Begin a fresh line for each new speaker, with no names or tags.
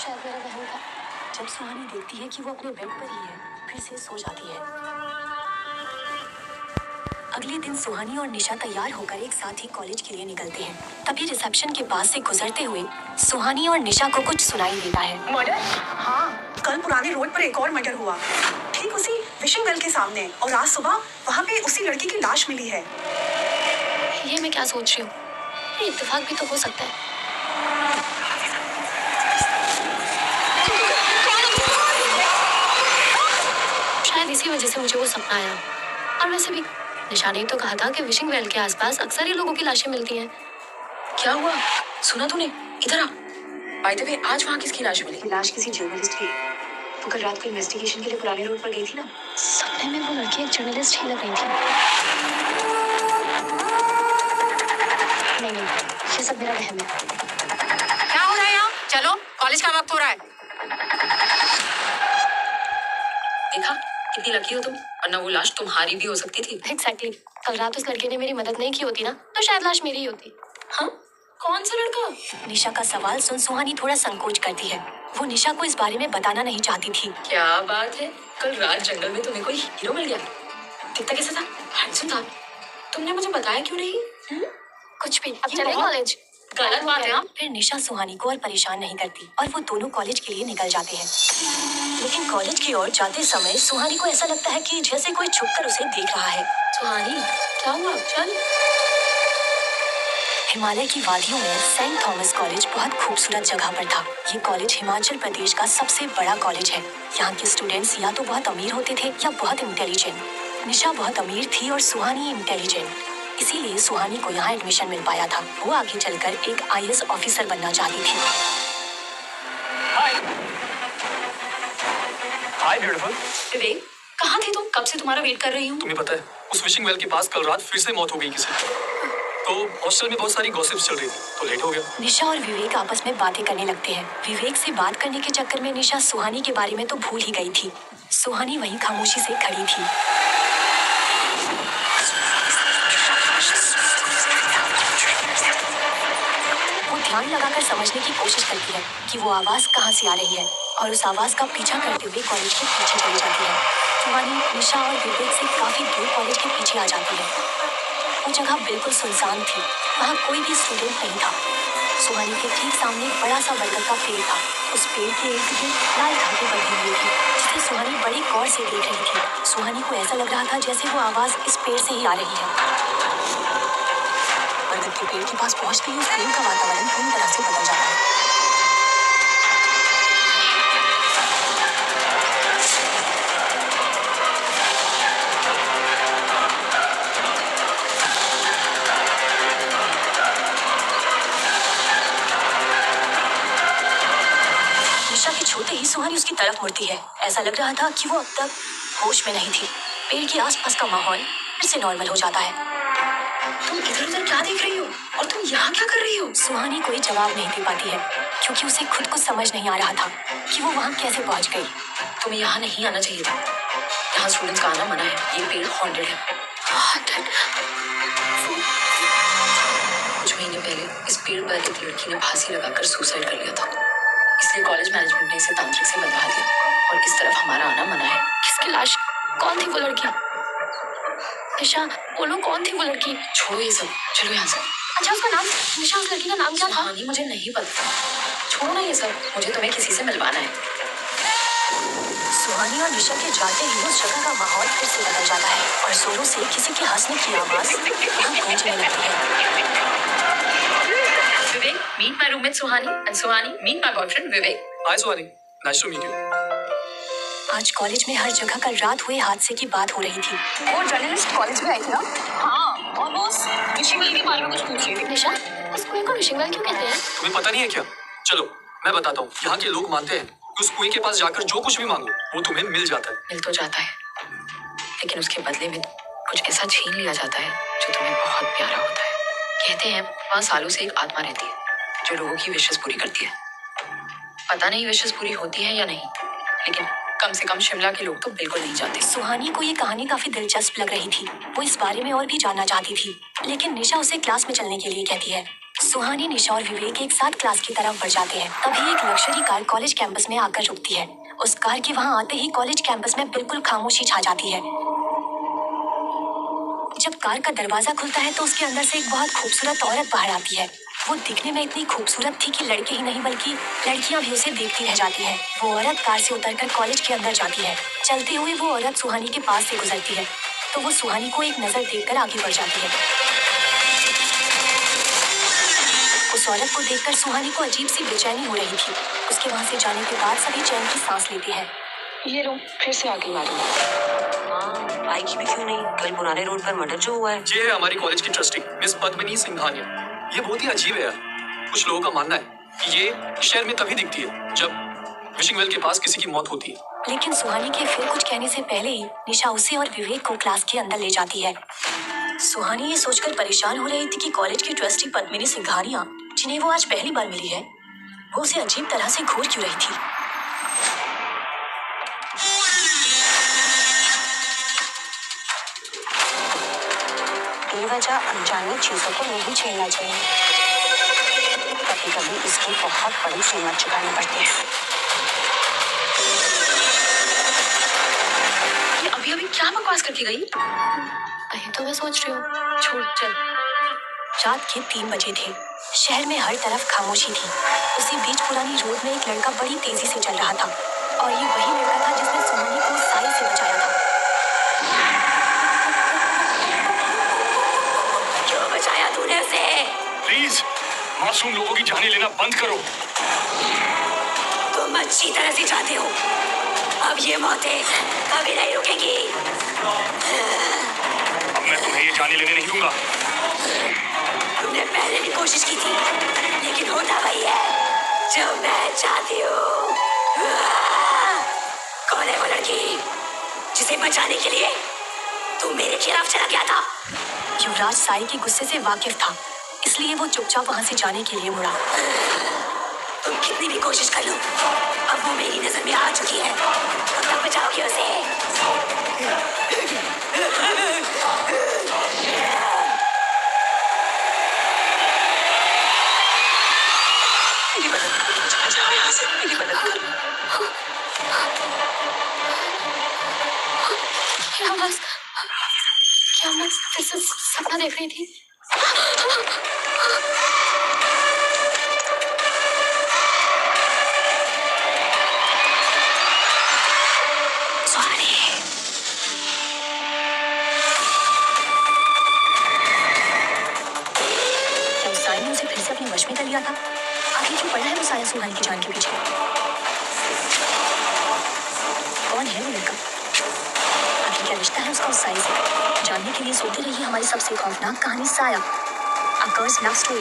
शायद मेरा वहम था। जब सुहानी देखती है कि वो अपने बेड पर ही है, फिर से सो जाती है। अगले दिन सुहानी और निशा तैयार होकर एक साथ ही कॉलेज के लिए निकलते हैं। तभी रिसेप्शन के पास से गुजरते हुए सुहानी और निशा को कुछ सुनाई देता है।
मर्डर? हाँ, कल पुराने रोड पर एक और मर्डर हुआ, ठीक उसी विशिंग वेल के सामने, और आज सुबह वहाँ पे उसी लड़की की लाश मिली है।
ये मैं क्या सोच रही हूँ? ये इत्तेफाक भी तो हो सकता है। शायद इसी वजह से मुझे वो सपना आया। और वैसे भी निशा ने तो कहा था कि विशिंग वेल के आसपास अक्सर ही लोगों की लाशें मिलती हैं।
क्या हुआ? सुना तूने? इधर आ। बाय द वे, आज वहाँ किसकी लाश मिली?
लाश किसी जर्नलिस्ट की। वो कल रात को इन्वेस्टिगेशन के लिए पुराने रोड पर गई थी ना। सपने में वो लड़की एक जर्नलिस्ट ही लग रही थी। नहीं, ये सब मेरा वहम है।
क्या हो रहा है यहाँ? चलो, कॉलेज का वक्त हो रहा है। देखा कितनी लकी हो तुम, वरना वो लाश तुम्हारी भी हो सकती थी।
Exactly. कल रात उस लड़के ने मेरी मदद नहीं की होती ना, तो शायद लाश मेरी ही होती।
हाँ? कौन सा लड़का?
निशा का सवाल सुन सुहानी थोड़ा संकोच करती है। वो निशा को इस बारे में बताना नहीं चाहती थी।
क्या बात है, कल रात जंगल में तुम्हें कोई हीरो मिल गया? दिखता कैसा था? हैंडसम था। तुमने मुझे बताया क्यों नहीं?
कुछ भी। अब चले कॉलेज।
गलत बात है।
फिर निशा सुहानी को और परेशान नहीं करती और वो दोनों कॉलेज के लिए निकल जाते हैं। लेकिन कॉलेज की ओर जाते समय सुहानी को ऐसा लगता है कि जैसे कोई छुपकर उसे देख रहा है।
सुहानी, क्या हुआ? चल।
हिमालय की वादियों में सेंट थॉमस कॉलेज बहुत खूबसूरत जगह पर था। ये कॉलेज हिमाचल प्रदेश का सबसे बड़ा कॉलेज है। यहाँ के स्टूडेंट्स या तो बहुत अमीर होते थे या बहुत इंटेलिजेंट। निशा बहुत अमीर थी और सुहानी इंटेलिजेंट, इसीलिए सुहानी को यहाँ एडमिशन मिल पाया था। वो आगे चलकर एक IAS ऑफिसर बनना चाहती थी।
हाय ब्यूटीफुल।
विवेक, कहाँ थे तुम? कब से तुम्हारा वेट कर रही हूँ।
तुम्हें पता है उस विशिंग वेल के पास कल रात फिर से मौत हो गई किसी की। तो हॉस्टल में बहुत सारी गॉसिप्स चल रही थी, तो लेट हो गया।
निशा और विवेक आपस में बातें करने लगते हैं। विवेक से बात करने के चक्कर में निशा सुहानी के बारे में तो भूल ही गई थी। सुहानी वहीं खामोशी से खड़ी थी। वो ध्यान लगाकर समझने की कोशिश करती है कि वो आवाज कहाँ से आ रही है और उस आवाज का पीछा करते हुए कॉलेज के पीछे चली जाती है। सुहानी निशा और विवेक से काफी दूर कॉलेज के पीछे आ जाती है। वो जगह बिल्कुल सुनसान थी, वहाँ कोई भी स्टूडेंट नहीं था। सुहानी के ठीक सामने एक बड़ा सा बरगद का पेड़ था। उस पेड़ के इर्द गिर्द लाल धागे बंधे हुए थे, जिसे सुहानी बड़ी गौर से देख रही थी। सुहानी को ऐसा लग रहा था जैसे वो आवाज इस पेड़ से ही आ रही है। बरगद के पेड़ के पास पहुंचते ही उस पेड़ का वातावरण पूरी तरह से बदल जाता है। छूते ही सुहानी उसकी तरफ मुड़ती है। ऐसा लग रहा था कि वो अब तक होश में नहीं थी। पेड़ के आसपास का माहौल फिर से नॉर्मल हो जाता है।
तुम इधर उधर क्या देख रही हो? और तुम यहाँ क्या कर रही हो?
सुहानी कोई जवाब नहीं दे पाती है, क्योंकि उसे खुद को समझ नहीं आ रहा था कि वो वहाँ कैसे पहुँच गई।
तुम्हें यहाँ नहीं आना चाहिए था। यहाँ स्टूडेंट्स का आना मना है। ये पेड़ हॉन्टेड है। कुछ महीने पहले इस पेड़ पर एक लड़की ने फांसी लगाकर सुसाइड कर लिया था, इसलिए कॉलेज मैनेजमेंट ने इसे तांत्रिक से बंधवा दिया और इस तरफ हमारा आना मना है।
किसकी लाश? कौन थी वो लड़की? निशा, बोलो कौन थी वो लड़की?
छोड़ो ये सब, चलो यहाँ से।
अच्छा, उसका नाम? निशा, उस लड़की का नाम क्या था?
मुझे नहीं पता। छोड़ो ना ये सब, मुझे तुम्हें किसी से मिलवाना है।
सुहानी और निशा के जाते ही उस जगह का माहौल फिर से बदल जाता है और जोरों से किसी के हंसने की आवाज वहाँ गूंजने लगती है।
Vivek, meet my roommate Suhani, and Suhani, meet my boyfriend Vivek.
Hi Suhani, nice to meet you.
आज कॉलेज में हर जगह कल रात हुए हादसे की बात हो रही थी।
वो जर्नलिस्ट कॉलेज में आई थी ना?
हाँ, और वो विशिंग वेल के बारे में कुछ पूछ रही थी।
निशा, उस कुएं को विशिंग वेल क्यों कहते हैं?
तुम्हें पता नहीं है क्या? चलो मैं बताता हूँ। यहाँ के लोग मानते हैं कि उस कुएं के पास जाकर जो कुछ भी मांगो वो तुम्हें मिल जाता है।
मिल तो जाता है, लेकिन उसके बदले में कुछ ऐसा छीन लिया जाता है जो तुम्हें बहुत प्यारा होता है। कहते हैं वहाँ सालों से एक आत्मा रहती है जो लोगों की विशेष पूरी करती है। पता नहीं विशेष पूरी होती है या नहीं, लेकिन कम से कम शिमला के लोग तो बिल्कुल नहीं जाते।
सुहानी को ये कहानी काफी दिलचस्प लग रही थी। वो इस बारे में और भी जानना चाहती थी, लेकिन निशा उसे क्लास में चलने के लिए कहती है। सुहानी, निशा और विवेक एक साथ क्लास की तरफ बढ़ जाते हैं। तभी एक लग्जरी कार कॉलेज कैंपस में आकर रुकती है। उस कार के वहां आते ही कॉलेज कैंपस में बिल्कुल खामोशी छा जाती है। जब कार का दरवाजा खुलता है तो उसके अंदर से एक बहुत खूबसूरत औरत बाहर आती है। वो दिखने में इतनी खूबसूरत थी कि लड़के ही नहीं बल्कि लड़कियां भी उसे देखती रह जाती हैं। वो औरत कार से उतरकर कॉलेज के अंदर जाती है। चलते हुए वो औरत सुहानी के पास से गुजरती है तो वो सुहानी को एक नजर देखकर आगे बढ़ जाती है। उस औरत को देखकर सुहानी को अजीब सी बेचैनी हो रही थी। उसके वहां से जाने के बाद सभी चैन की सांस लेते हैं।
ये लो, फिर से आगे मारूं।
हाँ, आएगी भी क्यों नहीं? कल पुराने रोड पर मर्डर जो हुआ है।
ये है हमारी कॉलेज की ट्रस्टी मिस पद्मिनी सिंघानिया। ये बहुत ही अजीब है यार। कुछ लोगों का मानना है कि ये शहर में तभी दिखती है जब विशिंग वेल के पास किसी की मौत होती है।
लेकिन सुहानी के फिर कुछ कहने से पहले ही निशा उसे और विवेक को क्लास के अंदर ले जाती है। सुहानी ये सोचकर परेशान हो रही थी कि कॉलेज की ट्रस्टी पद्मिनी सिंघानिया, जिन्हें वो आज पहली बार मिली है, वो उसे अजीब तरह से घूर क्यों रही थी।
बेवजह अनजानी चीजों को नहीं छेड़ना चाहिए। कभी कभी इसकी बहुत बड़ी कीमत चुकानी पड़ती है।
ये अभी अभी क्या बकवास करके गई? वही तो मैं सोच रही हूँ। छोड़, चल।
रात के 3 बजे थे। शहर में हर तरफ खामोशी थी। उसी बीच पुरानी रोड में एक लड़का बड़ी तेजी से चल रहा था और ये वही लड़का था जिसने सुहानी को साई से बचाया था।
क्यों बचाया तूने उसे?
प्लीज मासूम लोगों की जानें लेना बंद करो।
तुम अच्छी तरह से चाहते हो। अब ये मौतें कभी नहीं रुकेंगी।
अब मैं तुम्हें ये जाने लेने नहीं दूंगा।
तुमने पहले भी कोशिश की थी, लेकिन होता वही है जो मैं चाहती हूँ। कौन है वो लड़की जिसे बचाने के लिए तू मेरे खिलाफ चला गया था?
युवराज साई के गुस्से से वाकिफ था, इसलिए वो चुपचाप वहां से जाने के लिए मुड़ा।
तुम कितनी भी कोशिश कर लो, अब वो मेरी नजर में आ चुकी है। कब तक बचाओगे उसे? क्या मैं फिर से सपना देख रही थी?
क्या उस साई ने उसे फिर से अपने वश में कर लिया था? आखिर क्यों पड़ा है वो साया सुहानी की जान के पीछे? कौन है वो लड़का? आखिर क्या रिश्ता है उसका उस साई से? जानने के लिए सुनते रहिए हमारी सबसे खौफनाक कहानी साया, अ कर्स लव स्टोरी।